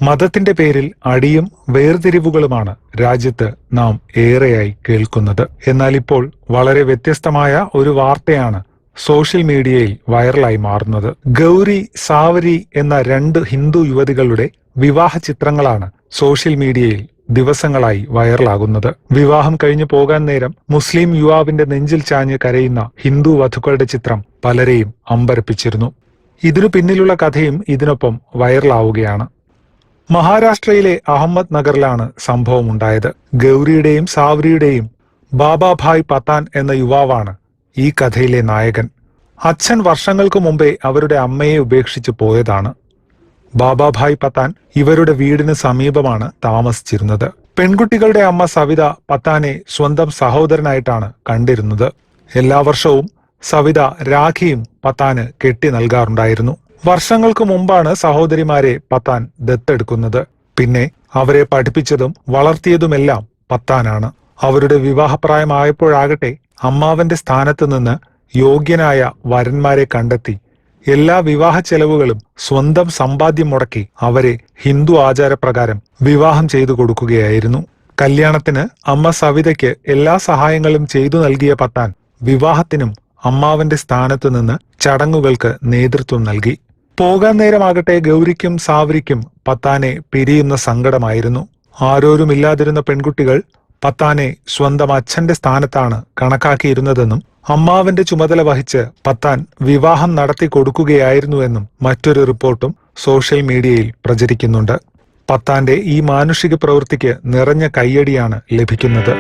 മതത്തിന്റെ പേരിൽ അടിയും വേർതിരിവുകളുമാണ് രാജ്യത്ത് നാം ഏറെയായി കേൾക്കുന്നത്. എന്നാൽ ഇപ്പോൾ വളരെ വ്യത്യസ്തമായ ഒരു വാർത്തയാണ് സോഷ്യൽ മീഡിയയിൽ വൈറലായി മാറുന്നത്. ഗൗരി, സാവരി എന്ന 2 ഹിന്ദു യുവതികളുടെ വിവാഹ ചിത്രങ്ങളാണ് സോഷ്യൽ മീഡിയയിൽ ദിവസങ്ങളായി വൈറലാകുന്നത്. വിവാഹം കഴിഞ്ഞു പോകാൻ നേരം മുസ്ലിം യുവാവിന്റെ നെഞ്ചിൽ ചാഞ്ഞ് കരയുന്ന ഹിന്ദു വധുക്കളുടെ ചിത്രം പലരെയും അമ്പരപ്പിച്ചിരുന്നു. ഇതിനു പിന്നിലുള്ള കഥയും ഇതിനൊപ്പം വൈറലാവുകയാണ്. മഹാരാഷ്ട്രയിലെ അഹമ്മദ് നഗറിലാണ് സംഭവം ഉണ്ടായത്. ഗൗരിയുടെയും സാവരിയുടെയും ബാബാഭായ് പത്താൻ എന്ന യുവാവാണ് ഈ കഥയിലെ നായകൻ. അച്ഛൻ വർഷങ്ങൾക്ക് മുമ്പേ അവരുടെ അമ്മയെ ഉപേക്ഷിച്ച് പോയതാണ്. ബാബാഭായ് പത്താൻ ഇവരുടെ വീടിന് സമീപമാണ് താമസിച്ചിരുന്നത്. പെൺകുട്ടികളുടെ അമ്മ സവിത പത്താനെ സ്വന്തം സഹോദരനായിട്ടാണ് കണ്ടിരുന്നത്. എല്ലാ വർഷവും സവിത രാഖിയും പത്താന് കെട്ടി നൽകാറുണ്ടായിരുന്നു. വർഷങ്ങൾക്ക് മുമ്പാണ് സഹോദരിമാരെ പത്താൻ ദത്തെടുക്കുന്നത്. പിന്നെ അവരെ പഠിപ്പിച്ചതും വളർത്തിയതുമെല്ലാം പത്താനാണ്. അവരുടെ വിവാഹപ്രായമായപ്പോഴാകട്ടെ അമ്മാവന്റെ സ്ഥാനത്ത് നിന്ന് യോഗ്യനായ വരന്മാരെ കണ്ടെത്തി എല്ലാ വിവാഹ ചെലവുകളും സ്വന്തം സമ്പാദ്യം മുടക്കി അവരെ ഹിന്ദു ആചാരപ്രകാരം വിവാഹം ചെയ്തു കൊടുക്കുകയായിരുന്നു. കല്യാണത്തിന് അമ്മ സവിതയ്ക്ക് എല്ലാ സഹായങ്ങളും ചെയ്തു നൽകിയ പത്താൻ വിവാഹത്തിനും അമ്മാവന്റെ സ്ഥാനത്ത് നിന്ന് ചടങ്ങുകൾക്ക് നേതൃത്വം നൽകി. പോകാൻ നേരമാകട്ടെ ഗൗരിക്കും സാവരിക്കും പത്താനെ പിരിയുന്ന സങ്കടമായിരുന്നു. ആരോരുമില്ലാതിരുന്ന പെൺകുട്ടികൾ പത്താനെ സ്വന്തം അച്ഛന്റെ സ്ഥാനത്താണ് കണക്കാക്കിയിരുന്നതെന്നും അമ്മാവന്റെ ചുമതല വഹിച്ച് പത്താൻ വിവാഹം നടത്തി കൊടുക്കുകയായിരുന്നുവെന്നും മറ്റൊരു റിപ്പോർട്ടും സോഷ്യൽ മീഡിയയിൽ പ്രചരിക്കുന്നുണ്ട്. പത്താന്റെ ഈ മാനുഷിക പ്രവൃത്തിക്ക് നിറഞ്ഞ കയ്യടിയാണ് ലഭിക്കുന്നത്.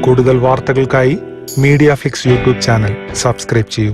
കൂടുതൽ വാർത്തകൾക്കായി media Flix YouTube channel subscribe ചെയ്യൂ.